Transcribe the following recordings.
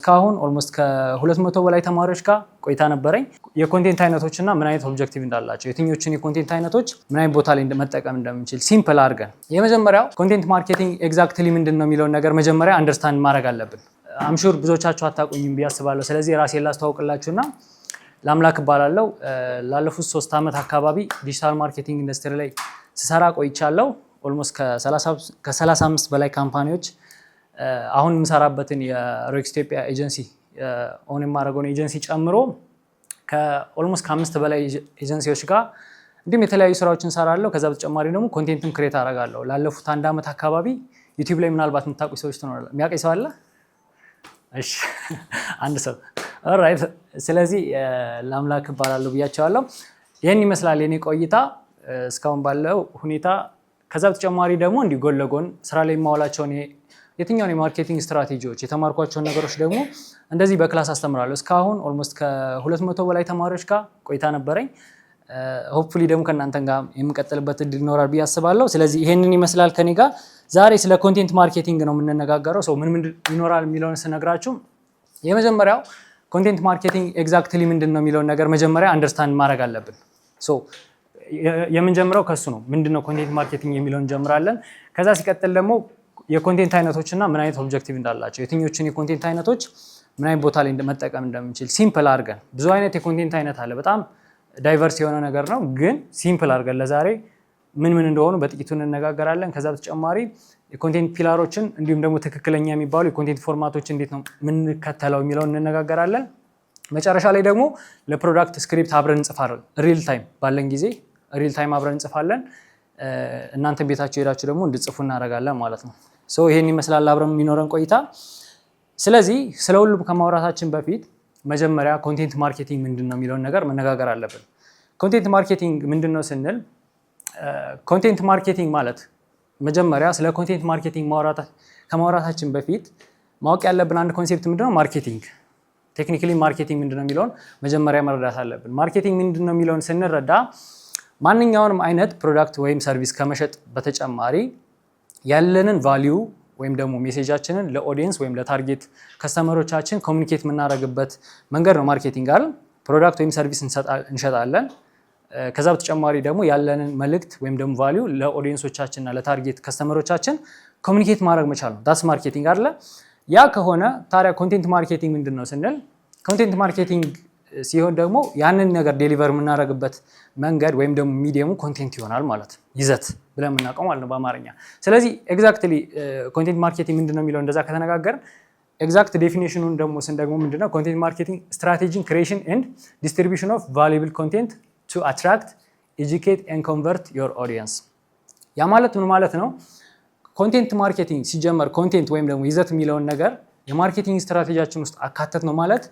እስካሁን ኦልሞስት ከ200 በላይ ተማሪዎች ጋር ቆይታ ነበረኝ። የኮንቴንት አይነቶችና ምን አይነት ኦብጀክቲቭ እንዳላቸው የትኞቹን የኮንቴንት አይነቶች ምን አይነት ቦታ ላይ መጠቀም እንደምንችል ሲምፕል አድርገን የመጀመሪያው ኮንቴንት ማርኬቲንግ ኤግዛክትሊ ምንድነው የሚለውን ነገር መጀመሪያ አንደርስታንድ ማድረግ አለብን። አምሹር ብዙዎቻችሁ አታውቁኝም ብዬ አስባለሁ። ስለዚህ ራሴን ላስተዋውቅላችሁና ለአምላክ እባላለሁ። ላለፉት 3 ዓመት አካባቢ ዲጂታል ማርኬቲንግ ኢንዱስትሪ ላይ ስሰራ ቆይቻለሁ። ኦልሞስት ከ35 በላይ ካምፓኒዎች አሁን የምሰራበትን የሮክስ ኢትዮጵያ ኤጀንሲ ኦን የማደርገውን ኤጀንሲ ጨምሮ ከኦልሞስት ከ5 በላይ ኤጀንሲዎች ጋር እንዲሁም የተለያዩ ስራዎችን ሰራለሁ። ከዛ በተጨማሪ ደግሞ ኮንቴንትም ክሬት አደርጋለሁ። ላለፉት 1 ዓመት አካባቢ ዩቲዩብ ላይ ምናልባት የምታውቁ ሰዎች ትኖራላችሁ። የሚያውቀኝ ሰው አለ? እሺ አንድ ሰው ኦልራይት። ስለዚህ ለአምላክ እባላለሁ ብያቸዋለሁ። ይህን ይመስላል የኔ ቆይታ እስካሁን ባለው ሁኔታ። ከዛ በተጨማሪ ደግሞ እንዲህ ጎን ለጎን ስራ ላይ የማውላቸውን የትኛውን የማርኬቲንግ ስትራቴጂዎች የተማርኳቸውን ነገሮች ደግሞ እንደዚህ በክላስ አስተምራለሁ። እስካሁን ኦልሞስት ከ200 በላይ ተማሪዎች ጋር ቆይታ ነበረኝ። ሆፕፉሊ ደግሞ ከእናንተ ጋር የምቀጥልበት እድል ይኖራል ብዬ አስባለሁ። ስለዚህ ይሄንን ይመስላል ከኔ ጋር ዛሬ ስለ ኮንቴንት ማርኬቲንግ ነው የምንነጋገረው። ሰው ምን ይኖራል የሚለውን ስነግራችሁ የመጀመሪያው ኮንቴንት ማርኬቲንግ ኤግዛክትሊ ምንድን ነው የሚለውን ነገር መጀመሪያ አንደርስታንድ ማድረግ አለብን። የምንጀምረው ከሱ ነው። ምንድነው ኮንቴንት ማርኬቲንግ የሚለውን እንጀምራለን። ከዛ ሲቀጥል ደግሞ የኮንቴንት አይነቶችና ምን አይነት ኦብጀክቲቭ እንዳላቸው የትኞቹን የኮንቴንት አይነቶች ምን አይነት ቦታ ላይ መጠቀም እንደምንችል ሲምፕል አድርገን። ብዙ አይነት የኮንቴንት አይነት አለ፣ በጣም ዳይቨርስ የሆነ ነገር ነው። ግን ሲምፕል አድርገን ለዛሬ ምን እንደሆኑ በጥቂቱ እንነጋገራለን። ከዛ በተጨማሪ የኮንቴንት ፒላሮችን እንዲሁም ደግሞ ትክክለኛ የሚባሉ የኮንቴንት ፎርማቶች እንዴት ነው የምንከተለው የሚለውን እንነጋገራለን። መጨረሻ ላይ ደግሞ ለፕሮዳክት ስክሪፕት አብረን እንጽፋለን። ሪል ታይም ባለን ጊዜ ሪል ታይም አብረን እንጽፋለን። እናንተ ቤታችሁ ሄዳችሁ ደግሞ እንድጽፉ እናደርጋለን ማለት ነው። ይሄን ይመስላል አብረን የሚኖረን ቆይታ። ስለዚህ ስለ ሁሉም ከማውራታችን በፊት መጀመሪያ ኮንቴንት ማርኬቲንግ ምንድነው የሚለውን ነገር መነጋገር አለብን። ኮንቴንት ማርኬቲንግ ምንድነው ስንል ኮንቴንት ማርኬቲንግ ማለት መጀመሪያ ስለ ኮንቴንት ማርኬቲንግ ከማውራታችን በፊት ማወቅ ያለብን አንድ ኮንሴፕት ምንድነው ማርኬቲንግ። ቴክኒካሊ ማርኬቲንግ ምንድነው የሚለውን መጀመሪያ መረዳት አለብን። ማርኬቲንግ ምንድነው የሚለውን ስንረዳ ማንኛውንም አይነት ፕሮዳክት ወይም ሰርቪስ ከመሸጥ በተጨማሪ ያለንን ቫልዩ ወይም ደግሞ ሜሴጃችንን ለኦዲየንስ ወይም ለታርጌት ከስተመሮቻችን ኮሚኒኬት የምናደርግበት መንገድ ነው ማርኬቲንግ አይደል? ፕሮዳክት ወይም ሰርቪስ እንሸጣለን። ከዛ በተጨማሪ ደግሞ ያለንን መልእክት ወይም ደግሞ ቫልዩ ለኦዲየንሶቻችንና ለታርጌት ከስተመሮቻችን ኮሚኒኬት ማድረግ መቻል ነው። ዳስ ማርኬቲንግ አይደለ? ያ ከሆነ ታዲያ ኮንቴንት ማርኬቲንግ ምንድን ነው ስንል ኮንቴንት ማርኬቲንግ ሲሆን ደግሞ ያንን ነገር ዴሊቨር የምናደርግበት መንገድ ወይም ደግሞ ሚዲየሙ ኮንቴንት ይሆናል ማለት ነው። ይዘት ብለን የምናውቀው ማለት ነው በአማርኛ። ስለዚህ ኤግዛክትሊ ኮንቴንት ማርኬቲንግ ምንድነው የሚለው እንደዛ ከተነጋገርን ኤግዛክት ዴፊኒሽኑን ደግሞ ስንደግሞ ምንድነው ኮንቴንት ማርኬቲንግ ስትራቴጂ ክሪኤሽን ኤንድ ዲስትሪቢዩሽን ኦፍ ቫሉብል ኮንቴንት ቱ አትራክት ኤጁኬት ኤንድ ኮንቨርት ዮር ኦዲየንስ። ያ ማለት ምን ማለት ነው? ኮንቴንት ማርኬቲንግ ሲጀመር ኮንቴንት ወይም ደግሞ ይዘት የሚለውን ነገር የማርኬቲንግ ስትራቴጂያችን ውስጥ አካተት ነው ማለት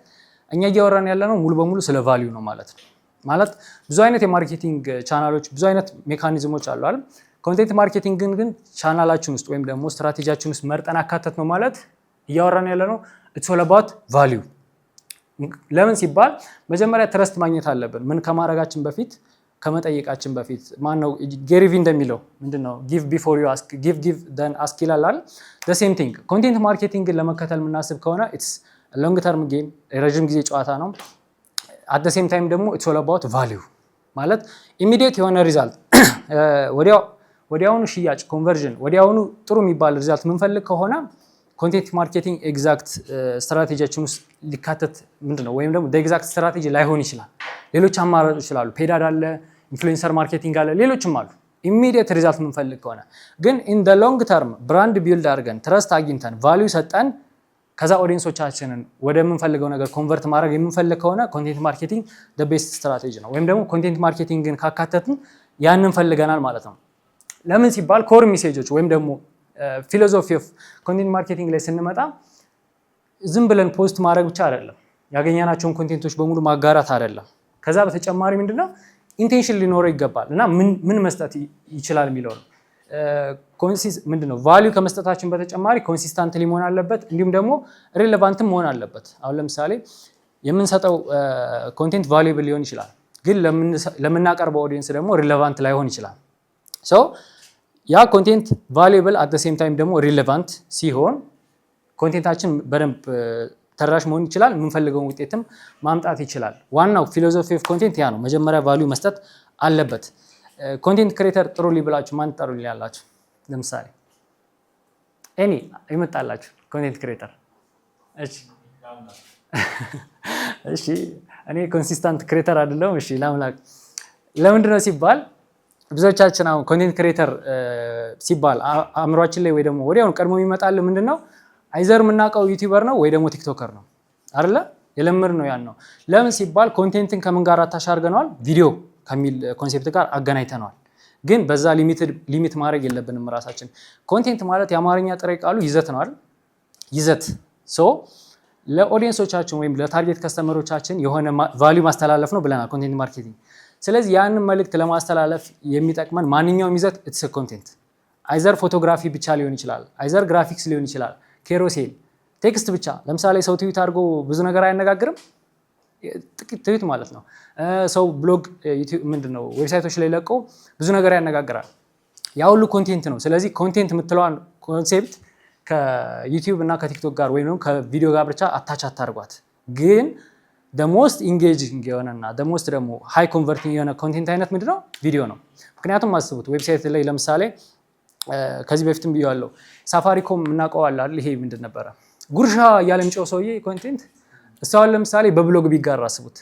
እኛ እያወራን ያለ ነው ሙሉ በሙሉ ስለ ቫልዩ ነው ማለት ነው። ማለት ብዙ አይነት የማርኬቲንግ ቻናሎች ብዙ አይነት ሜካኒዝሞች አሉ አይደል? ኮንቴንት ማርኬቲንግን ግን ቻናላችን ውስጥ ወይም ደግሞ ስትራቴጂያችን ውስጥ መርጠን አካተት ነው ማለት እያወራን ያለ ነው ኢትስ ኦል አባውት ቫልዩ። ለምን ሲባል መጀመሪያ ትረስት ማግኘት አለብን። ምን ከማድረጋችን በፊት ከመጠየቃችን በፊት ማነው ጌሪ ቪ እንደሚለው ምንድነው ጊቭ ቢፎር ዩ አስክ ጊቭ ዘን አስክ ይላል አይደል? ዘ ሴም ቲንግ ኮንቴንት ማርኬቲንግን ለመከተል የምናስብ ከሆነ ኢትስ ሎንግ ተርም ጌም የረጅም ጊዜ ጨዋታ ነው። አት ዘ ሴም ታይም ደግሞ ኢትስ ኦል አባውት ቫልዩ ማለት ኢሚዲየት የሆነ ሪዛልት ወዲያውኑ ሽያጭ ኮንቨርዥን ወዲያውኑ ጥሩ የሚባል ሪዛልት የምንፈልግ ከሆነ ኮንቴንት ማርኬቲንግ ኤግዛክት ስትራቴጂያችን ውስጥ ሊካተት ምንድነው ወይም ደግሞ ኤግዛክት ስትራቴጂ ላይሆን ይችላል። ሌሎች አማራጮች ይችላሉ። ፔድ አድ አለ፣ ኢንፍሉዌንሰር ማርኬቲንግ አለ፣ ሌሎችም አሉ። ኢሚዲየት ሪዛልት የምንፈልግ ከሆነ ግን ኢን ዘ ሎንግ ተርም ብራንድ ቢልድ አድርገን ትረስት አግኝተን ቫልዩ ሰጠን ከዛ ኦዲየንሶቻችንን ወደምንፈልገው ነገር ኮንቨርት ማድረግ የምንፈልግ ከሆነ ኮንቴንት ማርኬቲንግ ዘ ቤስት ስትራቴጂ ነው። ወይም ደግሞ ኮንቴንት ማርኬቲንግን ካካተትን ያንን ፈልገናል ማለት ነው። ለምን ሲባል ኮር ሜሴጆች ወይም ደግሞ ፊሎሶፊ ኦፍ ኮንቴንት ማርኬቲንግ ላይ ስንመጣ ዝም ብለን ፖስት ማድረግ ብቻ አይደለም፣ ያገኘናቸውን ኮንቴንቶች በሙሉ ማጋራት አይደለም። ከዛ በተጨማሪ ምንድነው ኢንቴንሽን ሊኖረው ይገባል እና ምን መስጠት ይችላል የሚለው ነው። ምንድነው ቫልዩ ከመስጠታችን በተጨማሪ ኮንሲስታንትሊ መሆን አለበት፣ እንዲሁም ደግሞ ሪሌቫንትም መሆን አለበት። አሁን ለምሳሌ የምንሰጠው ኮንቴንት ቫልዩብል ሊሆን ይችላል፣ ግን ለምናቀርበው ኦዲየንስ ደግሞ ሪሌቫንት ላይሆን ይችላል። ያ ኮንቴንት ቫሉዌብል አት ዘ ሴም ታይም ደግሞ ሪሌቫንት ሲሆን ኮንቴንታችን በደንብ ተደራሽ መሆን ይችላል። የምንፈልገውን ውጤትም ማምጣት ይችላል። ዋናው ፊሎሶፊ ኦፍ ኮንቴንት ያ ነው። መጀመሪያ ቫልዩ መስጠት አለበት። ኮንቴንት ክሬተር ጥሩልኝ ብላችሁ ማን ትጠሩልኝ ያላችሁ? ለምሳሌ እኔ ይመጣላችሁ ኮንቴንት ክሬተር። እሺ እኔ ኮንሲስታንት ክሬተር አይደለሁም። እሺ ላምላክ ለምንድን ነው ሲባል ብዙዎቻችን አሁን ኮንቴንት ክሬተር ሲባል አእምሯችን ላይ ወይ ደግሞ ወዲያውኑ ቀድሞ የሚመጣልን ምንድን ነው? አይዘር የምናውቀው ዩቲዩበር ነው ወይ ደግሞ ቲክቶከር ነው አይደለ? የለምድ ነው ያን ነው። ለምን ሲባል ኮንቴንትን ከምን ጋር አታች አድርገነዋል? ቪዲዮ ከሚል ኮንሴፕት ጋር አገናኝተነዋል። ግን በዛ ሊሚት ማድረግ የለብንም ራሳችን። ኮንቴንት ማለት የአማርኛ ጥሬ ቃሉ ይዘት ነው አይደል? ይዘት ለኦዲየንሶቻችን ወይም ለታርጌት ከስተመሮቻችን የሆነ ቫልዩ ማስተላለፍ ነው ብለናል ኮንቴንት ማርኬቲንግ። ስለዚህ ያንን መልእክት ለማስተላለፍ የሚጠቅመን ማንኛውም ይዘት ኢትስ ኮንቴንት። አይዘር ፎቶግራፊ ብቻ ሊሆን ይችላል፣ አይዘር ግራፊክስ ሊሆን ይችላል፣ ኬሮሴል ቴክስት ብቻ። ለምሳሌ ሰው ትዊት አድርጎ ብዙ ነገር አያነጋግርም፣ ጥቂት ትዊት ማለት ነው። ሰው ብሎግ ምንድነው ዌብሳይቶች ላይ ለቀው ብዙ ነገር ያነጋግራል። ያ ሁሉ ኮንቴንት ነው። ስለዚህ ኮንቴንት የምትለዋን ኮንሴፕት ከዩቲዩብ እና ከቲክቶክ ጋር ወይም ከቪዲዮ ጋር ብቻ አታች አታርጓት። ግን ደሞስት ኢንጌጂንግ የሆነና ደሞስት ደግሞ ሃይ ኮንቨርቲንግ የሆነ ኮንቴንት አይነት ምንድነው? ቪዲዮ ነው። ምክንያቱም አስቡት ዌብሳይት ላይ ለምሳሌ ከዚህ በፊትም ብያለሁ፣ ሳፋሪኮም እናውቀዋለን አይደል? ይሄ ምንድን ነበረ ጉርሻ እያለ የሚጮህ ሰውዬ ኮንቴንት እሷን ለምሳሌ በብሎግ ቢጋራ አስቡት።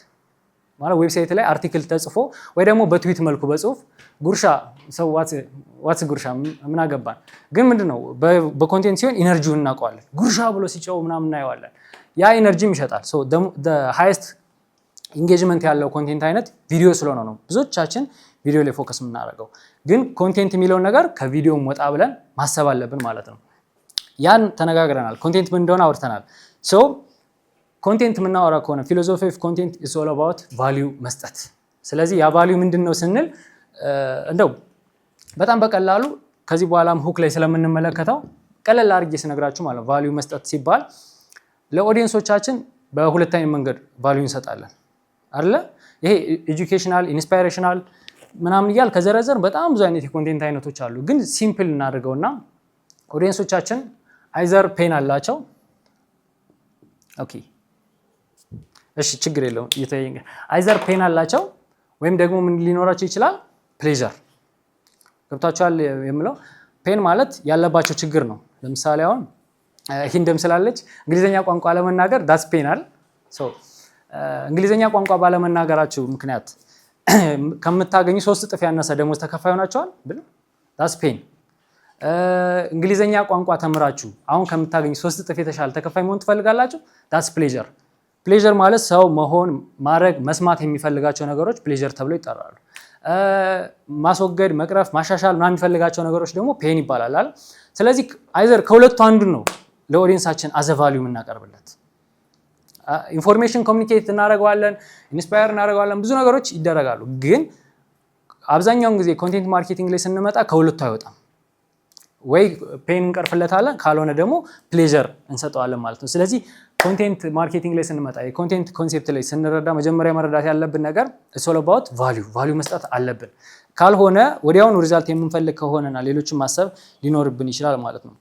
ማለት ዌብሳይት ላይ አርቲክል ተጽፎ ወይ ደግሞ በትዊት መልኩ በጽሁፍ ጉርሻ ሰው ዋትስ ጉርሻ ምን አገባን። ግን ምንድነው በኮንቴንት ሲሆን ኢነርጂውን እናውቀዋለን። ጉርሻ ብሎ ሲጮህ ምናምን እናየዋለን። ያ ኢነርጂም ይሸጣል። ሶ ሃይስት ኢንጌጅመንት ያለው ኮንቴንት አይነት ቪዲዮ ስለሆነ ነው ብዙዎቻችን ቪዲዮ ላይ ፎከስ የምናደርገው። ግን ኮንቴንት የሚለውን ነገር ከቪዲዮም ወጣ ብለን ማሰብ አለብን ማለት ነው። ያን ተነጋግረናል። ኮንቴንት ምን እንደሆነ አውርተናል። ሶ ኮንቴንት የምናወራ ከሆነ ፊሎሶፊ ኦፍ ኮንቴንት ኢዝ ኦል አባውት ቫልዩ መስጠት። ስለዚህ ያ ቫልዩ ምንድን ነው ስንል እንደው በጣም በቀላሉ ከዚህ በኋላም ሁክ ላይ ስለምንመለከተው ቀለል አድርጌ ስነግራችሁ ማለት ነው። ቫልዩ መስጠት ሲባል ለኦዲየንሶቻችን በሁለት አይነት መንገድ ቫልዩ እንሰጣለን አይደለ? ይሄ ኤጁኬሽናል፣ ኢንስፓይሬሽናል ምናምን እያል ከዘረዘር በጣም ብዙ አይነት የኮንቴንት አይነቶች አሉ። ግን ሲምፕል እናድርገውና ኦዲየንሶቻችን አይዘር ፔን አላቸው። ኦኬ እሺ ችግር የለውም እየተያየኝ። አይዘር ፔን አላቸው ወይም ደግሞ ምን ሊኖራቸው ይችላል? ፕሌዠር። ገብታችኋል የምለው? ፔን ማለት ያለባቸው ችግር ነው። ለምሳሌ አሁን ሂንደም ስላለች እንግሊዘኛ ቋንቋ ለመናገር ዳስ ፔናል። እንግሊዘኛ ቋንቋ ባለመናገራችሁ ምክንያት ከምታገኙ 3 እጥፍ ያነሰ ደሞዝ ተከፋይ ሆናችኋል ብል ዳስ ፔን። እንግሊዘኛ ቋንቋ ተምራችሁ አሁን ከምታገኙ 3 እጥፍ የተሻለ ተከፋይ መሆን ትፈልጋላችሁ? ዳስ ፕሌዠር። ፕሌዠር ማለት ሰው መሆን፣ ማድረግ፣ መስማት የሚፈልጋቸው ነገሮች ፕሌዠር ተብለው ይጠራሉ። ማስወገድ፣ መቅረፍ፣ ማሻሻል ምናምን የሚፈልጋቸው ነገሮች ደግሞ ፔን ይባላል አይደል? ስለዚህ አይዘር ከሁለቱ አንዱን ነው ለኦዲየንሳችን አዘ ቫልዩ የምናቀርብለት። ኢንፎርሜሽን ኮሚኒኬት እናደርገዋለን፣ ኢንስፓየር እናደርገዋለን፣ ብዙ ነገሮች ይደረጋሉ። ግን አብዛኛውን ጊዜ ኮንቴንት ማርኬቲንግ ላይ ስንመጣ ከሁለቱ አይወጣም። ወይ ፔን እንቀርፍለታለን፣ ካልሆነ ደግሞ ፕሌዠር እንሰጠዋለን ማለት ነው። ስለዚህ ኮንቴንት ማርኬቲንግ ላይ ስንመጣ የኮንቴንት ኮንሴፕት ላይ ስንረዳ መጀመሪያ መረዳት ያለብን ነገር ኢትስ ኦል አባውት ቫልዩ መስጠት አለብን። ካልሆነ ወዲያውኑ ሪዛልት የምንፈልግ ከሆነና ሌሎችን ማሰብ ሊኖርብን ይችላል ማለት ነው።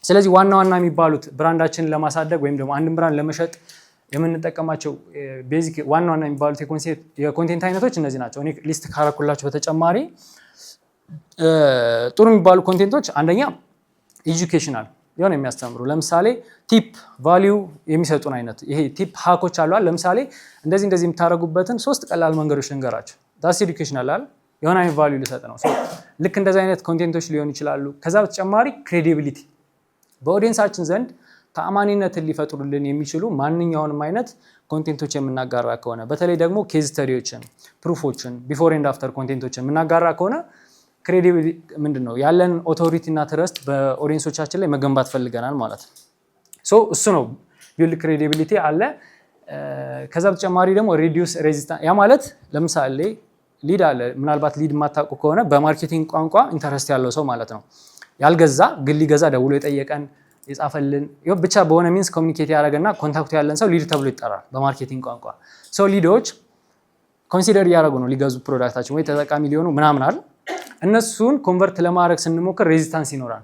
ስለዚህ ዋና ዋና የሚባሉት ብራንዳችንን ለማሳደግ ወይም ደግሞ አንድን ብራንድ ለመሸጥ የምንጠቀማቸው ቤዚክ ዋና ዋና የሚባሉት የኮንቴንት አይነቶች እነዚህ ናቸው። እኔ ሊስት ካረኩላችሁ በተጨማሪ ጥሩ የሚባሉ ኮንቴንቶች አንደኛ ኤጁኬሽናል የሆነ የሚያስተምሩ፣ ለምሳሌ ቲፕ ቫልዩ የሚሰጡን አይነት ይሄ ቲፕ ሃኮች አሏል። ለምሳሌ እንደዚህ የምታደርጉበትን 3 ቀላል መንገዶች ልንገራችሁ። ዳስ ኤዱኬሽናል አይደል? የሆነ አይነት ቫልዩ ልሰጥ ነው። ልክ እንደዚህ አይነት ኮንቴንቶች ሊሆኑ ይችላሉ። ከዛ በተጨማሪ ክሬዲቢሊቲ፣ በኦዲየንሳችን ዘንድ ተአማኒነትን ሊፈጥሩልን የሚችሉ ማንኛውንም አይነት ኮንቴንቶች የምናጋራ ከሆነ በተለይ ደግሞ ኬዝ ስተዲዎችን፣ ፕሩፎችን፣ ቢፎር ኤንድ አፍተር ኮንቴንቶችን የምናጋራ ከሆነ ክሬዲቢሊቲ ምንድነው ያለን ኦቶሪቲ እና ትረስት በኦዲየንሶቻችን ላይ መገንባት ፈልገናል ማለት ነው። እሱ ነው ቢልድ ክሬዲቢሊቲ አለ። ከዛ በተጨማሪ ደግሞ ሪዲዩስ ሬዚስታንስ፣ ያ ማለት ለምሳሌ ሊድ አለ። ምናልባት ሊድ የማታውቁ ከሆነ በማርኬቲንግ ቋንቋ ኢንተረስት ያለው ሰው ማለት ነው። ያልገዛ ግን ሊገዛ ደውሎ የጠየቀን የጻፈልን ብቻ በሆነ ሚንስ ኮሚኒኬት ያደረገና ኮንታክቱ ያለን ሰው ሊድ ተብሎ ይጠራል በማርኬቲንግ ቋንቋ። ሊዶች ኮንሲደር እያደረጉ ነው ሊገዙ ፕሮዳክታችን ወይ ተጠቃሚ ሊሆኑ ምናምን አይደል? እነሱን ኮንቨርት ለማድረግ ስንሞክር ሬዚስታንስ ይኖራል።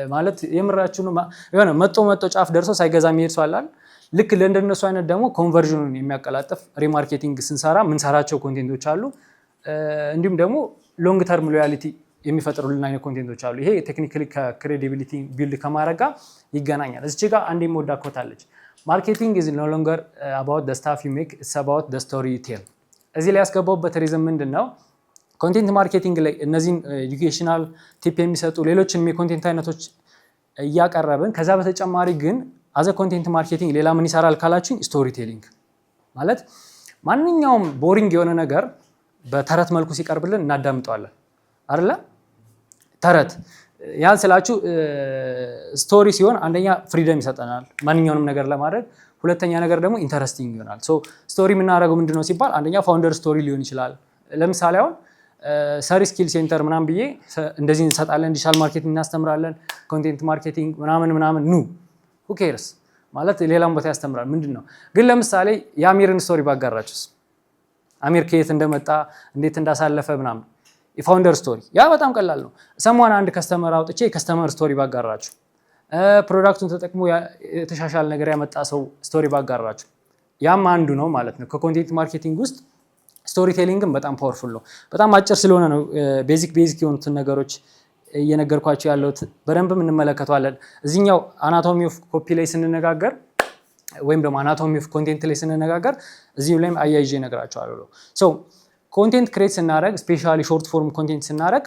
ማለት የምራችሁ የሆነ መጦ ጫፍ ደርሶ ሳይገዛ የሚሄድ ሰው አለ። ልክ ለእንደነሱ አይነት ደግሞ ኮንቨርዥኑን የሚያቀላጥፍ ሪማርኬቲንግ ስንሰራ ምንሰራቸው ኮንቴንቶች አሉ። እንዲሁም ደግሞ ሎንግ ተርም ሎያሊቲ የሚፈጥሩልን አይነት ኮንቴንቶች አሉ። ይሄ ቴክኒካሊ ከክሬዲቢሊቲ ቢልድ ከማድረግ ጋር ይገናኛል። እዚች ጋር አንድ የምወዳ ኮት አለች። ማርኬቲንግ ኢዝ ኖ ሎንገር አባውት ዘ ስታፍ ዩ ሜክ ኢትስ አባውት ዘ ስቶሪ ዩ ቴል። እዚህ ላይ ያስገባውበት ሪዝን ምንድን ነው? ኮንቴንት ማርኬቲንግ ላይ እነዚህን ኤዱኬሽናል ቲፕ የሚሰጡ ሌሎችንም የኮንቴንት አይነቶች እያቀረብን ከዛ በተጨማሪ ግን አዘ ኮንቴንት ማርኬቲንግ ሌላ ምን ይሰራል ካላችሁኝ፣ ስቶሪ ቴሊንግ ማለት ማንኛውም ቦሪንግ የሆነ ነገር በተረት መልኩ ሲቀርብልን እናዳምጠዋለን አይደለ? ተረት ያን ስላችሁ ስቶሪ ሲሆን አንደኛ ፍሪደም ይሰጠናል ማንኛውንም ነገር ለማድረግ፣ ሁለተኛ ነገር ደግሞ ኢንተረስቲንግ ይሆናል። ሶ ስቶሪ የምናደርገው ምንድነው ሲባል አንደኛ ፋውንደር ስቶሪ ሊሆን ይችላል። ለምሳሌ አሁን ሰሪ ስኪል ሴንተር ምናምን ብዬ እንደዚህ እንሰጣለን፣ ዲጂታል ማርኬቲንግ እናስተምራለን፣ ኮንቴንት ማርኬቲንግ ምናምን ኑ who cares ማለት ሌላም ቦታ ያስተምራል። ምንድነው ግን ለምሳሌ የአሚርን ስቶሪ ባጋራችሁስ፣ አሚር ከየት እንደመጣ እንዴት እንዳሳለፈ ምናምን የፋውንደር ስቶሪ ያ በጣም ቀላል ነው። ሰሞኑን አንድ ከስተመር አውጥቼ የከስተመር ስቶሪ ባጋራችሁ፣ ፕሮዳክቱን ተጠቅሞ የተሻሻለ ነገር ያመጣ ሰው ስቶሪ ባጋራችሁ፣ ያም አንዱ ነው ማለት ነው። ከኮንቴንት ማርኬቲንግ ውስጥ ስቶሪ ቴሊንግም በጣም ፓወርፉል ነው። በጣም አጭር ስለሆነ ነው ቤዚክ የሆኑትን ነገሮች እየነገርኳቸው ያለሁት፣ በደንብም እንመለከተዋለን። እዚህኛው አናቶሚ ኦፍ ኮፒ ላይ ስንነጋገር ወይም ደግሞ አናቶሚ ኦፍ ኮንቴንት ላይ ስንነጋገር እዚሁ ላይም አያይዤ እነግራቸዋለሁ። ሶ ኮንቴንት ክሬት ስናደርግ ስፔሻሊ ሾርት ፎርም ኮንቴንት ስናደርግ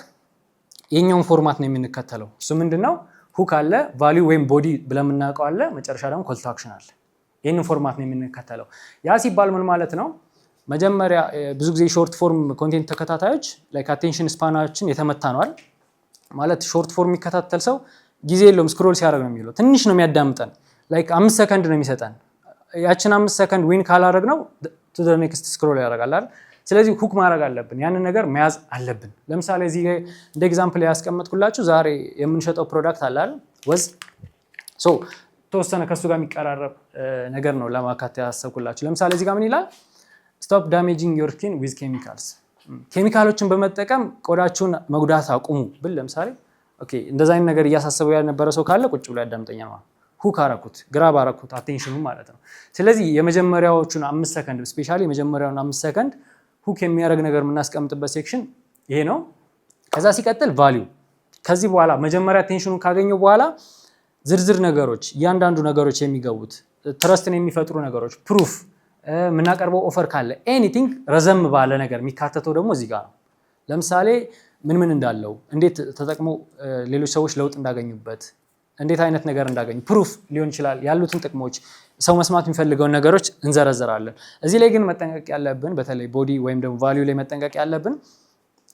የኛውን ፎርማት ነው የምንከተለው። እሱ ምንድነው? ሁክ አለ፣ ቫሊዩ ወይም ቦዲ ብለን የምናውቀው አለ፣ መጨረሻ ደግሞ ኮል ቱ አክሽን አለ። ይህንን ፎርማት ነው የምንከተለው። ያ ሲባል ምን ማለት ነው? መጀመሪያ ብዙ ጊዜ ሾርት ፎርም ኮንቴንት ተከታታዮች ላይክ አቴንሽን ስፓናችን የተመታ ነዋል ማለት ሾርት ፎርም የሚከታተል ሰው ጊዜ የለውም፣ ስክሮል ሲያደርግ ነው የሚለው። ትንሽ ነው የሚያዳምጠን፣ ላይክ 5 ሰከንድ ነው የሚሰጠን። ያችን 5 ሰከንድ ዊን ካላደረግ ነው ቱ ዘ ኔክስት ስክሮል ያደርጋል አይደል? ስለዚህ ሁክ ማድረግ አለብን፣ ያንን ነገር መያዝ አለብን። ለምሳሌ እዚህ እንደ ኤግዛምፕል ያስቀመጥኩላችሁ ዛሬ የምንሸጠው ፕሮዳክት አለ አይደል? ወዝ ሶ ተወሰነ ከሱ ጋር የሚቀራረብ ነገር ነው ለማካተት ያሰብኩላችሁ። ለምሳሌ እዚህ ጋር ምን ይላል? ስቶፕ ዳሜጂንግ ዮር ስኪን ዊዝ ኬሚካልስ። ኬሚካሎችን በመጠቀም ቆዳችሁን መጉዳት አቁሙ ብል ለምሳሌ ኦኬ፣ እንደዛ አይነት ነገር እያሳሰበው ያልነበረ ሰው ካለ ቁጭ ብሎ ያዳምጠኛል ማለት ሁክ አረኩት፣ ግራብ አረኩት አቴንሽኑ ማለት ነው። ስለዚህ የመጀመሪያዎቹን 5 ሰከንድ ስፔሻሊ የመጀመሪያውን 5 ሰከንድ ሁክ የሚያደርግ ነገር የምናስቀምጥበት ሴክሽን ይሄ ነው። ከዛ ሲቀጥል ቫሊዩ። ከዚህ በኋላ መጀመሪያ አቴንሽኑን ካገኘው በኋላ ዝርዝር ነገሮች፣ እያንዳንዱ ነገሮች የሚገቡት ትረስትን የሚፈጥሩ ነገሮች፣ ፕሩፍ የምናቀርበው ኦፈር ካለ ኤኒቲንግ ረዘም ባለ ነገር የሚካተተው ደግሞ እዚህ ጋር ነው። ለምሳሌ ምን እንዳለው፣ እንዴት ተጠቅሞ ሌሎች ሰዎች ለውጥ እንዳገኙበት፣ እንዴት አይነት ነገር እንዳገኙ ፕሩፍ ሊሆን ይችላል። ያሉትን ጥቅሞች፣ ሰው መስማት የሚፈልገውን ነገሮች እንዘረዝራለን። እዚህ ላይ ግን መጠንቀቅ ያለብን በተለይ ቦዲ ወይም ደግሞ ቫሊዩ ላይ መጠንቀቅ ያለብን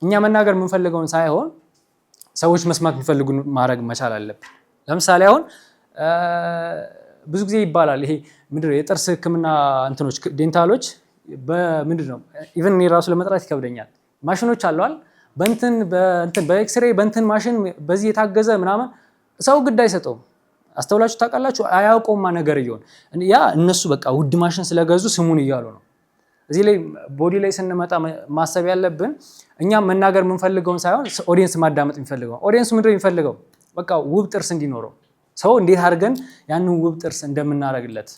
እኛ መናገር የምንፈልገውን ሳይሆን ሰዎች መስማት የሚፈልጉን ማድረግ መቻል አለብን። ለምሳሌ አሁን ብዙ ጊዜ ይባላል ይሄ ምንድነው የጥርስ ሕክምና እንትኖች ዴንታሎች በምንድነው ኢቭን እኔ ራሱ ለመጥራት ይከብደኛል። ማሽኖች አለዋል በኤክስሬ በእንትን ማሽን በዚህ የታገዘ ምናምን ሰው ግድ አይሰጠውም። አስተውላችሁ ታውቃላችሁ? አያውቀውማ ነገር እየሆን ያ እነሱ በቃ ውድ ማሽን ስለገዙ ስሙን እያሉ ነው። እዚህ ላይ ቦዲ ላይ ስንመጣ ማሰብ ያለብን እኛ መናገር የምንፈልገውን ሳይሆን ኦዲየንስ ማዳመጥ የሚፈልገው። ኦዲየንስ ምንድነው የሚፈልገው? በቃ ውብ ጥርስ እንዲኖረው ሰው እንዴት አድርገን ያንን ውብ ጥርስ እንደምናደርግለት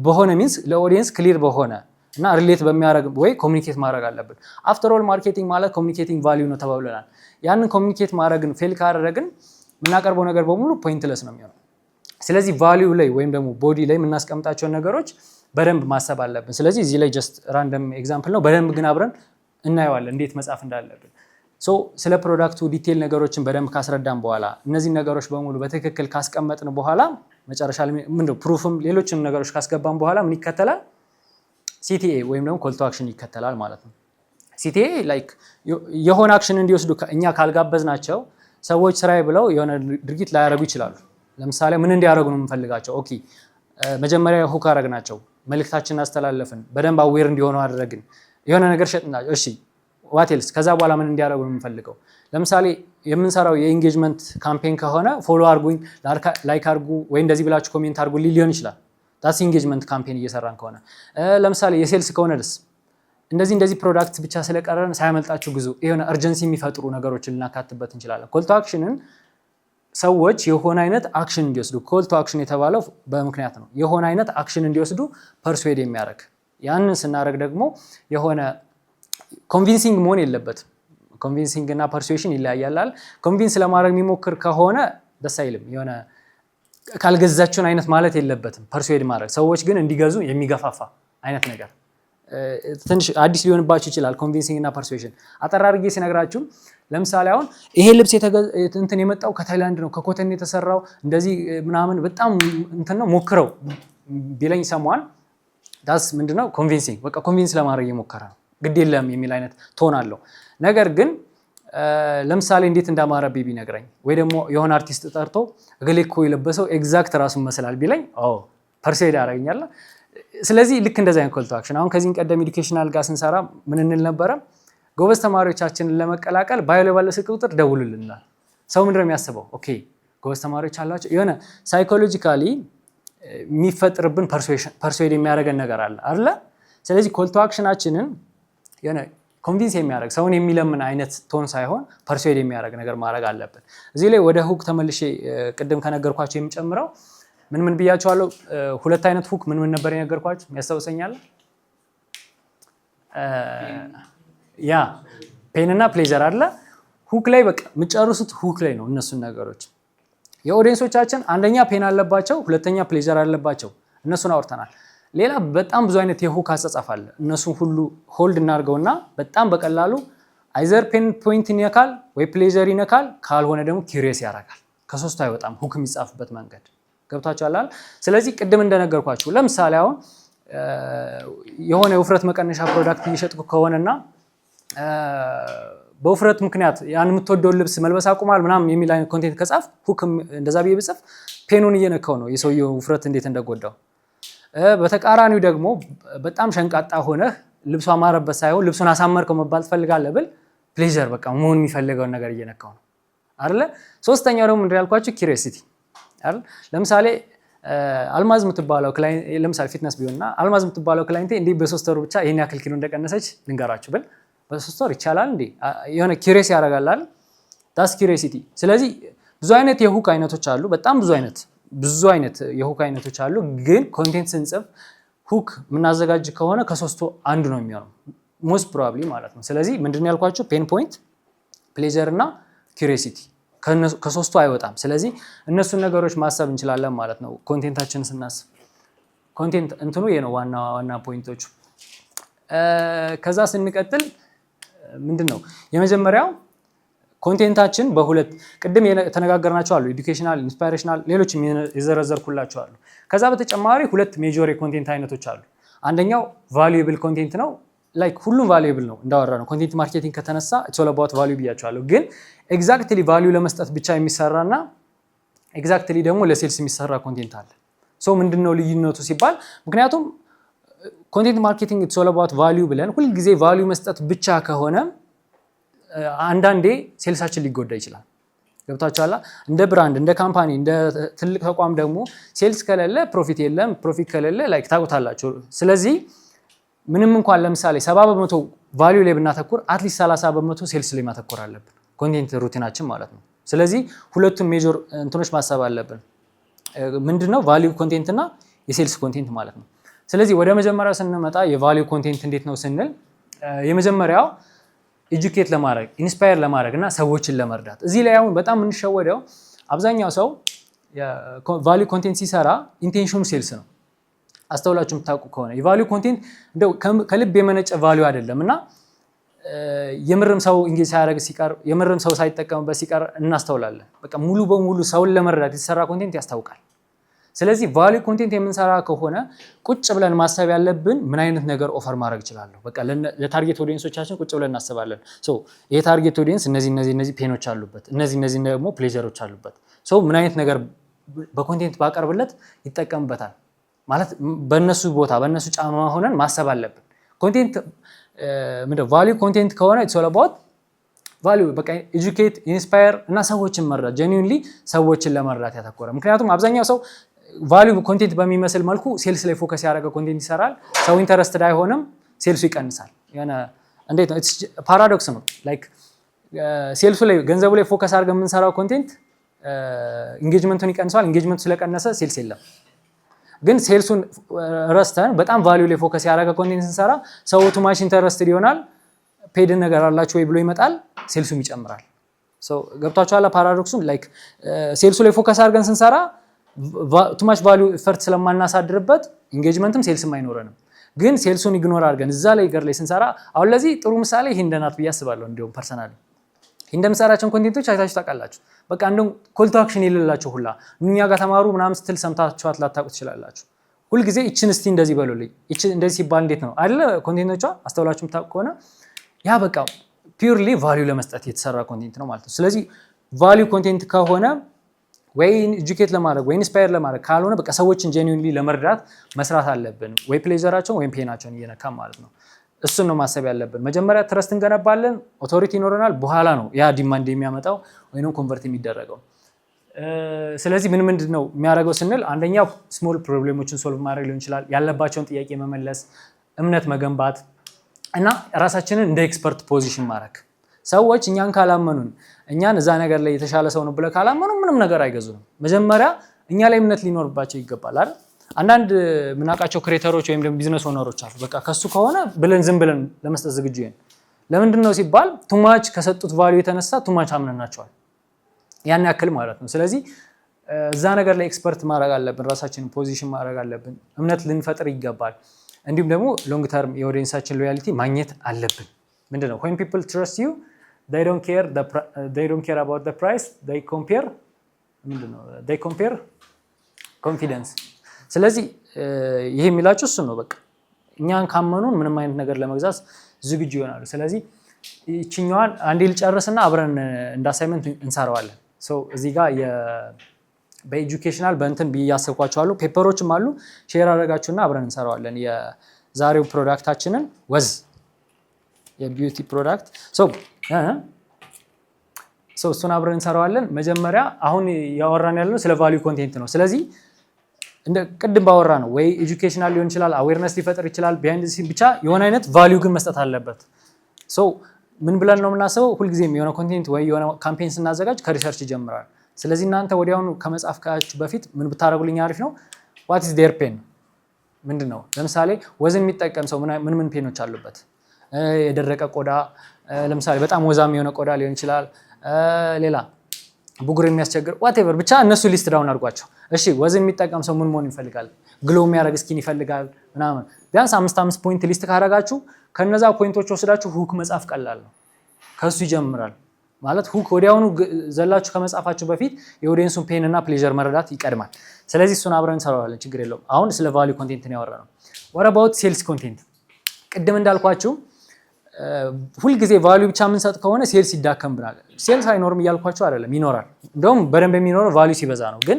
በሆነ ሚንስ ለኦዲየንስ ክሊር በሆነ እና ሪሌት በሚያደርግ ወይ ኮሚኒኬት ማድረግ አለብን። አፍተር ኦል ማርኬቲንግ ማለት ኮሚኒኬቲንግ ቫልዩ ነው ተባብለናል። ያንን ኮሚኒኬት ማድረግን ፌል ካደረግን የምናቀርበው ነገር በሙሉ ፖይንትለስ ነው የሚሆነው። ስለዚህ ቫልዩ ላይ ወይም ደግሞ ቦዲ ላይ የምናስቀምጣቸውን ነገሮች በደንብ ማሰብ አለብን። ስለዚህ እዚህ ላይ ጀስት ራንደም ኤግዛምፕል ነው፣ በደንብ ግን አብረን እናየዋለን እንዴት መጻፍ እንዳለብን። ስለ ፕሮዳክቱ ዲቴል ነገሮችን በደንብ ካስረዳን በኋላ እነዚህ ነገሮች በሙሉ በትክክል ካስቀመጥን በኋላ መጨረሻ ላይ ምንድነው ፕሩፍም ሌሎችንም ነገሮች ካስገባን በኋላ ምን ይከተላል? ሲቲኤ ወይም ደግሞ ኮል ቱ አክሽን ይከተላል ማለት ነው። ሲቲኤ ላይክ የሆነ አክሽን እንዲወስዱ እኛ ካልጋበዝናቸው ሰዎች ስራዬ ብለው የሆነ ድርጊት ላያደርጉ ይችላሉ። ለምሳሌ ምን እንዲያደርጉ ነው የምንፈልጋቸው? ኦኬ መጀመሪያ ሁክ አደረግናቸው፣ መልእክታችንን አስተላለፍን፣ በደንብ አዌር እንዲሆኑ አደረግን፣ የሆነ ነገር ሸጥናቸው። እሺ ዋቴልስ ከዛ በኋላ ምን እንዲያደርጉ ነው የምንፈልገው? ለምሳሌ የምንሰራው የኢንጌጅመንት ካምፔን ከሆነ ፎሎ አድርጉኝ፣ ላይክ አድርጉ ወይ እንደዚህ ብላችሁ ኮሜንት አድርጉ ሊሆን ይችላል። ዳስ ኢንጌጅመንት ካምፔን እየሰራን ከሆነ ለምሳሌ የሴልስ ከሆነ ደስ እንደዚህ ፕሮዳክት ብቻ ስለቀረን ሳያመልጣችሁ ግዙ፣ የሆነ እርጀንሲ የሚፈጥሩ ነገሮችን ልናካትበት እንችላለን። ኮል ቱ አክሽንን ሰዎች የሆነ አይነት አክሽን እንዲወስዱ ኮል ቱ አክሽን የተባለው በምክንያት ነው። የሆነ አይነት አክሽን እንዲወስዱ ፐርስዌድ የሚያደርግ ያንን ስናደርግ ደግሞ የሆነ ኮንቪንሲንግ መሆን የለበትም። ኮንቪንሲንግ እና ፐርሱዌሽን ይለያያል። ኮንቪንስ ለማድረግ የሚሞክር ከሆነ ደስ አይልም። የሆነ ካልገዛችሁን አይነት ማለት የለበትም። ፐርስዌድ ማድረግ ሰዎች ግን እንዲገዙ የሚገፋፋ አይነት ነገር ትንሽ አዲስ ሊሆንባችሁ ይችላል። ኮንቪንሲንግ እና ፐርሱዌሽን አጠር አድርጌ ሲነግራችሁ ለምሳሌ አሁን ይሄ ልብስ እንትን የመጣው ከታይላንድ ነው ከኮተን የተሰራው እንደዚህ ምናምን በጣም እንትን ነው ሞክረው ቢለኝ ሰሟን ዳስ ምንድነው ኮንቪንሲንግ በቃ ኮንቪንስ ለማድረግ እየሞከረ ነው ግድ የለም የሚል አይነት ቶን አለው። ነገር ግን ለምሳሌ እንዴት እንዳማረብኝ ቢነግረኝ ወይ ደግሞ የሆነ አርቲስት ጠርቶ እገሌ እኮ የለበሰው ኤግዛክት ራሱን መስላል ቢለኝ ፐርሱዌድ ያደርገኛል። ስለዚህ ልክ እንደዛ አይነት ኮል ቱ አክሽን አሁን ከዚህ ቀደም ኤዱኬሽናል ጋር ስንሰራ ምን እንል ነበረ? ጎበዝ ተማሪዎቻችንን ለመቀላቀል ባዮ ላይ ባለ ስልክ ቁጥር ደውሉልናል። ሰው ምንድነው የሚያስበው? ኦኬ ጎበዝ ተማሪዎች አላቸው የሆነ ሳይኮሎጂካሊ የሚፈጥርብን ፐርሱዌድ የሚያደርገን ነገር አለ አይደለ? ስለዚህ ኮል ቱ አክሽናችንን የሆነ ኮንቪንስ የሚያደርግ ሰውን የሚለምን አይነት ቶን ሳይሆን ፐርሱዌድ የሚያደርግ ነገር ማድረግ አለብን። እዚህ ላይ ወደ ሁክ ተመልሼ ቅድም ከነገርኳቸው የሚጨምረው ምን ብያቸዋለሁ? ሁለት አይነት ሁክ ምን ነበር የነገርኳቸው? ያስታውሰኛል? ያ ፔን እና ፕሌጀር አለ። ሁክ ላይ በቃ የምጨርሱት ሁክ ላይ ነው። እነሱን ነገሮች የኦዲየንሶቻችን አንደኛ ፔን አለባቸው፣ ሁለተኛ ፕሌጀር አለባቸው። እነሱን አውርተናል። ሌላ በጣም ብዙ አይነት የሁክ አጻጻፍ አለ። እነሱን ሁሉ ሆልድ እናድርገውና በጣም በቀላሉ አይዘር ፔን ፖይንት ይነካል ወይ ፕሌጀር ይነካል፣ ካልሆነ ደግሞ ኪሪየስ ያደርጋል። ከሶስቱ አይወጣም ሁክ የሚጻፍበት መንገድ ገብታችኋል። ስለዚህ ቅድም እንደነገርኳችሁ ለምሳሌ አሁን የሆነ የውፍረት መቀነሻ ፕሮዳክት እየሸጥኩ ከሆነና በውፍረት ምክንያት ያን የምትወደውን ልብስ መልበስ አቁማል ምናምን የሚል አይነት ኮንቴንት ከጻፍ ሁክ እንደዛ ብዬ ብጽፍ ፔኑን እየነካው ነው የሰውየው ውፍረት እንዴት እንደጎዳው። በተቃራኒው ደግሞ በጣም ሸንቃጣ ሆነህ ልብሱ አማረበት ሳይሆን ልብሱን አሳመርከው መባል ትፈልጋለህ ብል ፕሌጀር በቃ መሆን የሚፈልገውን ነገር እየነካው ነው አይደለ? ሶስተኛው ደግሞ ምንድን ያልኳችሁ ኪሪዮሲቲ አይደል? ለምሳሌ አልማዝ የምትባለው ክላይንት ለምሳሌ ፊትነስ ቢሆንና አልማዝ የምትባለው ክላይንቴ እንዴ በ3 ወር ብቻ ይሄን ያክል ኪሎ እንደቀነሰች ልንገራችሁ ብል በ3 ወር ይቻላል እንዴ? የሆነ ኪሪየስ ያደርጋል አይደል? ዳስ ኪሪዮሲቲ። ስለዚህ ብዙ አይነት የሁክ አይነቶች አሉ። በጣም ብዙ አይነት የሁክ አይነቶች አሉ። ግን ኮንቴንት ስንጽፍ ሁክ የምናዘጋጅ ከሆነ ከሶስቱ አንዱ ነው የሚሆነው ሞስት ፕሮባብሊ ማለት ነው። ስለዚህ ምንድነው ያልኳችሁ ፔን ፖይንት፣ ፕሌጀር እና ኪሪዮሲቲ ከሶስቱ አይወጣም። ስለዚህ እነሱን ነገሮች ማሰብ እንችላለን ማለት ነው ኮንቴንታችንን ስናስብ። ኮንቴንት እንትኑ ነው ዋና ፖይንቶቹ። ከዛ ስንቀጥል ምንድነው የመጀመሪያው ኮንቴንታችን በሁለት ቅድም የተነጋገርናቸው አሉ፣ ኤዱኬሽናል፣ ኢንስፓይሬሽናል፣ ሌሎችም የዘረዘርኩላቸው አሉ። ከዛ በተጨማሪ ሁለት ሜጆር የኮንቴንት አይነቶች አሉ። አንደኛው ቫሉዌብል ኮንቴንት ነው። ላይክ ሁሉም ቫሉዌብል ነው እንዳወራ ነው። ኮንቴንት ማርኬቲንግ ከተነሳ ኢትስ ኦል አባውት ቫልዩ ብያቸዋለሁ። ግን ኤግዛክትሊ ቫልዩ ለመስጠት ብቻ የሚሰራና ኤግዛክትሊ ደግሞ ለሴልስ የሚሰራ ኮንቴንት አለ። ሶ ምንድነው ልዩነቱ ሲባል ምክንያቱም ኮንቴንት ማርኬቲንግ ኢትስ ኦል አባውት ቫልዩ ብለን ሁልጊዜ ቫልዩ መስጠት ብቻ ከሆነ አንዳንዴ ሴልሳችን ሊጎዳ ይችላል። ገብታችኋል? እንደ ብራንድ፣ እንደ ካምፓኒ፣ እንደ ትልቅ ተቋም ደግሞ ሴልስ ከሌለ ፕሮፊት የለም፣ ፕሮፊት ከሌለ ላይክ ታውቁታላችሁ። ስለዚህ ምንም እንኳን ለምሳሌ 70% ቫልዩ ላይ ብናተኩር አትሊስት 30% ሴልስ ላይ ማተኮር አለብን፣ ኮንቴንት ሩቲናችን ማለት ነው። ስለዚህ ሁለቱም ሜጆር እንትኖች ማሰብ አለብን። ምንድነው ቫልዩ ኮንቴንት እና የሴልስ ኮንቴንት ማለት ነው። ስለዚህ ወደ መጀመሪያው ስንመጣ የቫልዩ ኮንቴንት እንዴት ነው ስንል የመጀመሪያው ኤጁኬት ለማድረግ ኢንስፓየር ለማድረግ እና ሰዎችን ለመርዳት። እዚህ ላይ አሁን በጣም የምንሸወደው አብዛኛው ሰው ቫልዩ ኮንቴንት ሲሰራ ኢንቴንሽኑ ሴልስ ነው። አስተውላችሁ የምታውቁ ከሆነ የቫልዩ ኮንቴንት እንደው ከልብ የመነጨ ቫልዩ አይደለም እና የምርም ሰው እንግዲህ ሳያደርግ ሲቀር የምርም ሰው ሳይጠቀምበት ሲቀር እናስተውላለን። በቃ ሙሉ በሙሉ ሰውን ለመረዳት የተሰራ ኮንቴንት ያስታውቃል። ስለዚህ ቫልዩ ኮንቴንት የምንሰራ ከሆነ ቁጭ ብለን ማሰብ ያለብን ምን አይነት ነገር ኦፈር ማድረግ እችላለሁ። በቃ ለታርጌት ኦዲየንሶቻችን ቁጭ ብለን እናስባለን። ይሄ ታርጌት ኦዲየንስ እነዚህ ፔኖች አሉበት፣ እነዚህ ደግሞ ፕሌጀሮች አሉበት። ምን አይነት ነገር በኮንቴንት ባቀርብለት ይጠቀምበታል ማለት በእነሱ ቦታ በእነሱ ጫማ ሆነን ማሰብ አለብን። ኮንቴንት ምንድነው ቫልዩ ኮንቴንት ከሆነ ኢትስ ኦል አባውት ቫልዩ በቃ ኤጁኬት፣ ኢንስፓየር እና ሰዎችን መርዳት፣ ጄኒዩንሊ ሰዎችን ለመርዳት ያተኮረ። ምክንያቱም አብዛኛው ሰው ቫልዩ ኮንቴንት በሚመስል መልኩ ሴልስ ላይ ፎከስ ያደረገ ኮንቴንት ይሰራል። ሰው ኢንተረስትድ አይሆንም፣ ሴልሱ ይቀንሳል። እንዴት ነው? ፓራዶክስ ነው። ላይክ ሴልሱ ላይ ገንዘቡ ላይ ፎከስ አድርገን የምንሰራው ኮንቴንት ኢንጌጅመንቱን ይቀንሰዋል። ኢንጌጅመንቱ ስለቀነሰ ሴልስ የለም። ግን ሴልሱን ረስተን በጣም ቫልዩ ላይ ፎከስ ያደረገ ኮንቴንት ስንሰራ ሰው ቱ ማች ኢንተረስትድ ይሆናል። ፔድ ነገር አላችሁ ወይ ብሎ ይመጣል፣ ሴልሱም ይጨምራል። ገብቷችኋል ፓራዶክሱን? ላይክ ሴልሱ ላይ ፎከስ አድርገን ስንሰራ ቱ ማች ቫልዩ ኢፈርት ስለማናሳድርበት ኢንጌጅመንትም ሴልስም አይኖረንም። ግን ሴልሱን ኢግኖር አድርገን እዛ ላይ ገር ላይ ስንሰራ አሁን ለዚህ ጥሩ ምሳሌ ሂንደናት ብዬ አስባለሁ። እንዲሁም ፐርሰናሊ እንደምሰራቸውን ኮንቴንቶች አይታችሁ ታውቃላችሁ። በቃ እንደው ኮል ቱ አክሽን የሌላቸው ሁላ እኛ ጋር ተማሩ ምናምን ስትል ሰምታችኋት ላታውቁ ትችላላችሁ። ሁልጊዜ እችን እስቲ እንደዚህ በሉልኝ፣ እችን እንደዚህ ሲባል እንዴት ነው አይደለ? ኮንቴንቶቿ አስተውላችሁም ታውቁ ከሆነ ያ በቃ ፒውርሊ ቫልዩ ለመስጠት የተሰራ ኮንቴንት ነው ማለት ነው። ስለዚህ ቫልዩ ኮንቴንት ከሆነ ወይ ኤጁኬት ለማድረግ ወይ ኢንስፓየር ለማድረግ ካልሆነ በቃ ሰዎችን ጄኒዩንሊ ለመርዳት መስራት አለብን። ወይ ፕሌዘራቸውን ወይም ፔናቸውን እየነካም ማለት ነው። እሱን ነው ማሰብ ያለብን። መጀመሪያ ትረስት እንገነባለን፣ ኦቶሪቲ ይኖረናል። በኋላ ነው ያ ዲማንድ የሚያመጣው ወይም ኮንቨርት የሚደረገው። ስለዚህ ምንድን ነው የሚያደርገው ስንል አንደኛው ስሞል ፕሮብሌሞችን ሶልቭ ማድረግ ሊሆን ይችላል። ያለባቸውን ጥያቄ መመለስ፣ እምነት መገንባት እና ራሳችንን እንደ ኤክስፐርት ፖዚሽን ማድረግ። ሰዎች እኛን ካላመኑን እኛን እዛ ነገር ላይ የተሻለ ሰው ነው ብለ ካላመኑ ምንም ነገር አይገዙንም። መጀመሪያ እኛ ላይ እምነት ሊኖርባቸው ይገባል አይደል? አንዳንድ ምናቃቸው ክሬተሮች ወይም ደግሞ ቢዝነስ ኦነሮች አሉ። በቃ ከሱ ከሆነ ብለን ዝም ብለን ለመስጠት ዝግጁ ነን። ለምንድን ነው ሲባል ቱማች ከሰጡት ቫልዩ የተነሳ ቱማች አምነናቸዋል። ያን ያክል ማለት ነው። ስለዚህ እዛ ነገር ላይ ኤክስፐርት ማድረግ አለብን። ራሳችንን ፖዚሽን ማድረግ አለብን። እምነት ልንፈጥር ይገባል። እንዲሁም ደግሞ ሎንግ ተርም የኦዲየንሳችን ሎያሊቲ ማግኘት አለብን። ምንድነው when people trust you they don't care about the price they compare confidence። ስለዚህ ይሄ የሚላችሁ እሱ ነው። በቃ እኛን ካመኑን ምንም አይነት ነገር ለመግዛት ዝግጁ ይሆናሉ። ስለዚህ እቺኛዋን አንዴ ልጨርስና አብረን እንደ አሳይመንት እንሰራዋለን። እዚህ ጋር በኤጁኬሽናል በእንትን ብያሰብኳቸዋለሁ። ፔፐሮችም አሉ ሼር አደረጋችሁና አብረን እንሰራዋለን። የዛሬው ፕሮዳክታችንን ወዝ የቢዩቲ ፕሮዳክት እሱን አብረን እንሰራዋለን። መጀመሪያ አሁን ያወራን ያለነው ስለ ቫልዩ ኮንቴንት ነው። ስለዚህ እንደ ቅድም ባወራ ነው ወይ ኤጁኬሽናል ሊሆን ይችላል፣ አዌርነስ ሊፈጥር ይችላል። ቢሃይንድ ሲን ብቻ የሆነ አይነት ቫልዩ ግን መስጠት አለበት። ምን ብለን ነው የምናስበው? ሁልጊዜም የሆነ ኮንቴንት ወይ የሆነ ካምፔን ስናዘጋጅ ከሪሰርች ይጀምራል። ስለዚህ እናንተ ወዲያውኑ ከመጻፍ ካችሁ በፊት ምን ብታደርጉልኝ አሪፍ ነው? ዋት ኢዝ ዴር ፔን ምንድን ነው? ለምሳሌ ወዝን የሚጠቀም ሰው ምን ፔኖች አሉበት? የደረቀ ቆዳ ለምሳሌ በጣም ወዛም የሆነ ቆዳ ሊሆን ይችላል። ሌላ ብጉር የሚያስቸግር ዋቴቨር ብቻ እነሱ ሊስት ዳውን አድርጓቸው። እሺ ወዝን የሚጠቀም ሰው ምን መሆን ይፈልጋል? ግሎ የሚያደርግ ስኪን ይፈልጋል ምናምን። ቢያንስ 5 ፖይንት ሊስት ካደረጋችሁ ከነዛ ፖይንቶች ወስዳችሁ ሁክ መጻፍ ቀላል ነው። ከሱ ይጀምራል ማለት ሁክ ወዲያውኑ ዘላችሁ ከመጻፋችሁ በፊት የኦዲየንሱን ፔን እና ፕሌዠር መረዳት ይቀድማል። ስለዚህ እሱን አብረን እንሰራዋለን፣ ችግር የለውም። አሁን ስለ ቫልዩ ኮንቴንት ነው ያወራነው። what about ሴልስ ኮንቴንት? ቅድም እንዳልኳችሁ ሁልጊዜ ቫልዩ ብቻ የምንሰጥ ከሆነ ሴልስ ይዳከምብናል። ሴልስ አይኖርም እያልኳችሁ አይደለም፣ ይኖራል። እንደውም በደንብ የሚኖረው ቫልዩ ሲበዛ ነው። ግን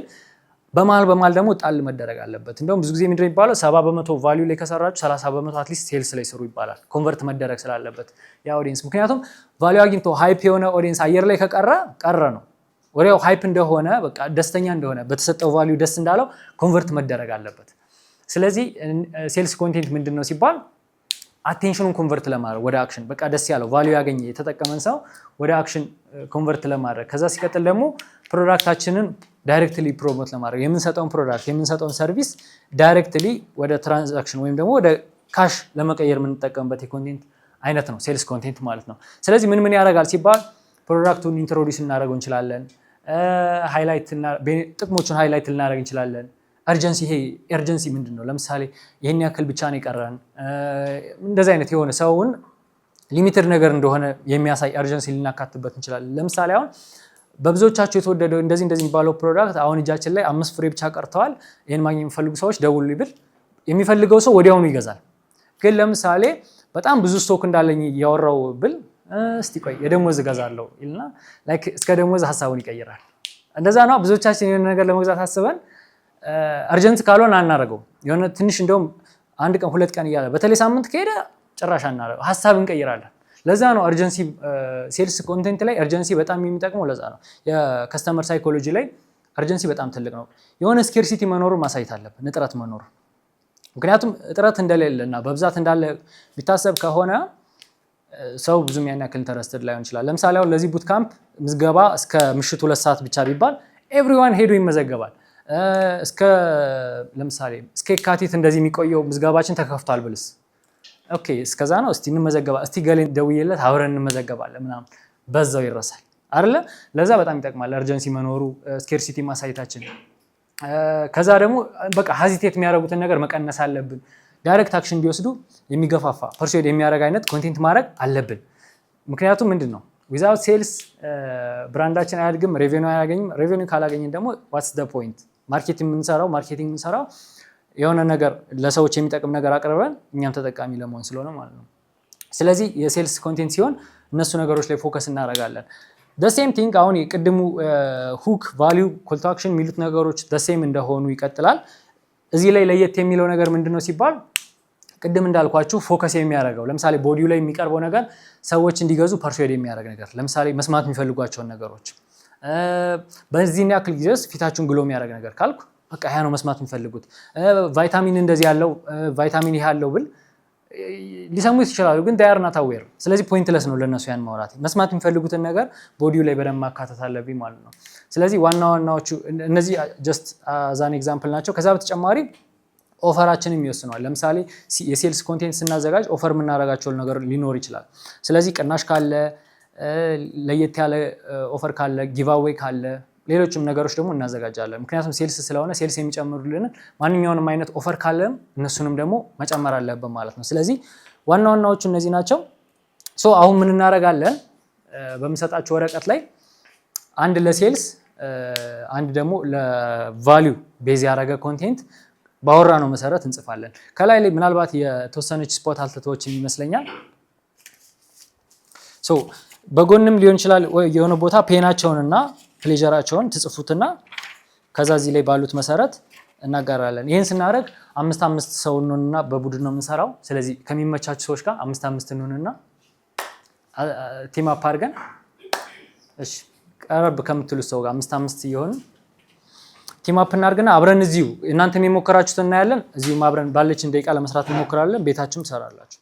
በመሀል ደግሞ ጣል መደረግ አለበት። እንደውም ብዙ ጊዜ ምንድን ነው የሚባለው 70% ቫልዩ ላይ ከሰራችሁ 30% አትሊስት ሴልስ ላይ ስሩ ይባላል። ኮንቨርት መደረግ ስላለበት ያ ኦዲየንስ። ምክንያቱም ቫልዩ አግኝቶ ሃይፕ የሆነ ኦዲየንስ አየር ላይ ቀረ ነው። ወዲያው ሃይፕ እንደሆነ በቃ ደስተኛ እንደሆነ በተሰጠው ቫልዩ ደስ እንዳለው ኮንቨርት መደረግ አለበት። ስለዚህ ሴልስ ኮንቴንት ምንድን ነው ሲባል አቴንሽኑን ኮንቨርት ለማድረግ ወደ አክሽን በቃ ደስ ያለው ቫልዩ ያገኘ የተጠቀመን ሰው ወደ አክሽን ኮንቨርት ለማድረግ ከዛ ሲቀጥል ደግሞ ፕሮዳክታችንን ዳይሬክትሊ ፕሮሞት ለማድረግ የምንሰጠውን ፕሮዳክት የምንሰጠውን ሰርቪስ ዳይሬክትሊ ወደ ትራንዛክሽን ወይም ደግሞ ወደ ካሽ ለመቀየር የምንጠቀምበት የኮንቴንት አይነት ነው ሴልስ ኮንቴንት ማለት ነው። ስለዚህ ምን ያደርጋል ሲባል ፕሮዳክቱን ኢንትሮዲዩስ እናደርገው እንችላለን። ጥቅሞቹን ሃይላይት ልናደርግ እንችላለን። እርጀንሲ ይሄ ኤርጀንሲ ምንድን ነው? ለምሳሌ ይሄን ያክል ብቻ ነው የቀረን እንደዚህ አይነት የሆነ ሰውን ሊሚትድ ነገር እንደሆነ የሚያሳይ እርጀንሲ ልናካትበት እንችላለን። ለምሳሌ አሁን በብዙዎቻችሁ የተወደደው እንደዚህ የሚባለው ፕሮዳክት አሁን እጃችን ላይ 5 ፍሬ ብቻ ቀርተዋል። ይሄን ማግኘት የሚፈልጉ ሰዎች ደውሉ ቢል የሚፈልገው ሰው ወዲያውኑ ይገዛል። ግን ለምሳሌ በጣም ብዙ ስቶክ እንዳለኝ ያወራው ብል እስቲ ቆይ የደሞዝ እገዛለሁ ይልና ላይክ እስከ ደሞዝ ሐሳቡን ይቀይራል። እንደዛ ነው ብዙዎቻችን የሆነ ነገር ለመግዛት አስበን አርጀንት ካልሆነ አናረገው። የሆነ ትንሽ እንደውም 1 ቀን 2 ቀን እያለ በተለይ ሳምንት ከሄደ ጭራሽ አናረገው፣ ሐሳብ እንቀይራለን። ለዛ ነው አርጀንሲ ሴልስ ኮንቴንት ላይ አርጀንሲ በጣም የሚጠቅመው ለዛ ነው። የከስተመር ሳይኮሎጂ ላይ አርጀንሲ በጣም ትልቅ ነው። የሆነ ስኬርሲቲ መኖሩን ማሳየት አለብን፣ እጥረት መኖሩ። ምክንያቱም እጥረት እንደሌለና በብዛት እንዳለ ቢታሰብ ከሆነ ሰው ብዙም ያን ያክል ኢንተረስትድ ላይሆን ይችላል። ለምሳሌ አሁን ለዚህ ቡት ካምፕ ምዝገባ እስከ ምሽቱ 2 ሰዓት ብቻ ቢባል ኤቭሪዋን ሄዶ ይመዘገባል። ለምሳሌ እስከ የካቲት እንደዚህ የሚቆየው ምዝገባችን ተከፍቷል ብልስ ኦኬ እስከዛ ነው እስቲ እንመዘገባ እስቲ ገሌን ደውዬለት አብረን እንመዘገባለን ምናምን በዛው ይረሳል አይደለ? ለዛ በጣም ይጠቅማል እርጀንሲ መኖሩ ስኬርሲቲ ማሳየታችን። ከዛ ደግሞ በቃ ሄዚቴት የሚያደርጉትን ነገር መቀነስ አለብን። ዳይሬክት አክሽን እንዲወስዱ የሚገፋፋ ፐርሱዌድ የሚያደርግ አይነት ኮንቴንት ማድረግ አለብን። ምክንያቱም ምንድን ነው ዊዛውት ሴልስ ብራንዳችን አያድግም፣ ሬቬኒው አያገኝም። ሬቬኒው ካላገኘን ደግሞ ዋትስ ዘ ፖይንት? ማርኬቲንግ የምንሰራው የሆነ ነገር ለሰዎች የሚጠቅም ነገር አቅርበን እኛም ተጠቃሚ ለመሆን ስለሆነ ማለት ነው። ስለዚህ የሴልስ ኮንቴንት ሲሆን እነሱ ነገሮች ላይ ፎከስ እናደርጋለን። ሴም ቲንግ አሁን የቅድሙ ሁክ ቫሊዩ ኮል ቱ አክሽን የሚሉት ነገሮች ሴም እንደሆኑ ይቀጥላል። እዚህ ላይ ለየት የሚለው ነገር ምንድነው ሲባል ቅድም እንዳልኳችሁ ፎከስ የሚያደርገው ለምሳሌ ቦዲው ላይ የሚቀርበው ነገር ሰዎች እንዲገዙ ፐርሱዌድ የሚያደርግ ነገር፣ ለምሳሌ መስማት የሚፈልጓቸውን ነገሮች በዚህን ያክል ጊዜ ውስጥ ፊታችሁን ግሎ የሚያደርግ ነገር ካልኩ በቃ ያ ነው መስማት የሚፈልጉት። ቫይታሚን እንደዚህ ያለው ቫይታሚን ይሄ ያለው ብል ሊሰሙት ይችላሉ፣ ግን ዳያር ናት አዌር። ስለዚህ ፖይንትለስ ነው ለነሱ ያን ማውራት። መስማት የሚፈልጉትን ነገር ቦዲው ላይ በደንብ ማካተት አለብኝ ማለት ነው። ስለዚህ ዋናዎቹ እነዚህ ጀስት አዛን ኤግዛምፕል ናቸው። ከዛ በተጨማሪ ኦፈራችንም ይወስነዋል። ለምሳሌ የሴልስ ኮንቴንት ስናዘጋጅ ኦፈር የምናደርጋቸው ነገር ሊኖር ይችላል። ስለዚህ ቅናሽ ካለ፣ ለየት ያለ ኦፈር ካለ፣ ጊቫዌይ ካለ፣ ሌሎችም ነገሮች ደግሞ እናዘጋጃለን። ምክንያቱም ሴልስ ስለሆነ ሴልስ የሚጨምሩልን ማንኛውንም አይነት ኦፈር ካለም እነሱንም ደግሞ መጨመር አለብን ማለት ነው። ስለዚህ ዋናዎቹ እነዚህ ናቸው። አሁን ምን እናደርጋለን? በምሰጣቸው ወረቀት ላይ አንድ ለሴልስ አንድ ደግሞ ለቫሊዩ ቤዝ ያደረገ ኮንቴንት ባወራ ነው መሰረት እንጽፋለን። ከላይ ላይ ምናልባት የተወሰነች ስፖት አልተተወችም ይመስለኛል። በጎንም ሊሆን ይችላል የሆነ ቦታ ፔናቸውንና ፕሌጀራቸውን ትጽፉትና ከዛ እዚህ ላይ ባሉት መሰረት እናጋራለን። ይህን ስናደርግ 5 ሰው እንሆንና በቡድን ነው የምንሰራው። ስለዚህ ከሚመቻችሁ ሰዎች ጋር 5 እንሆንና ቲም አፕ አድርገን እሺ ቀረብ ከምትሉት ሰው ጋር 5 እየሆን ቲም አፕ እናድርግና አብረን እዚሁ እናንተም የሞከራችሁት እናያለን። እዚሁም አብረን ባለችን ደቂቃ ለመስራት እንሞክራለን። ቤታችሁም ትሰራላችሁ።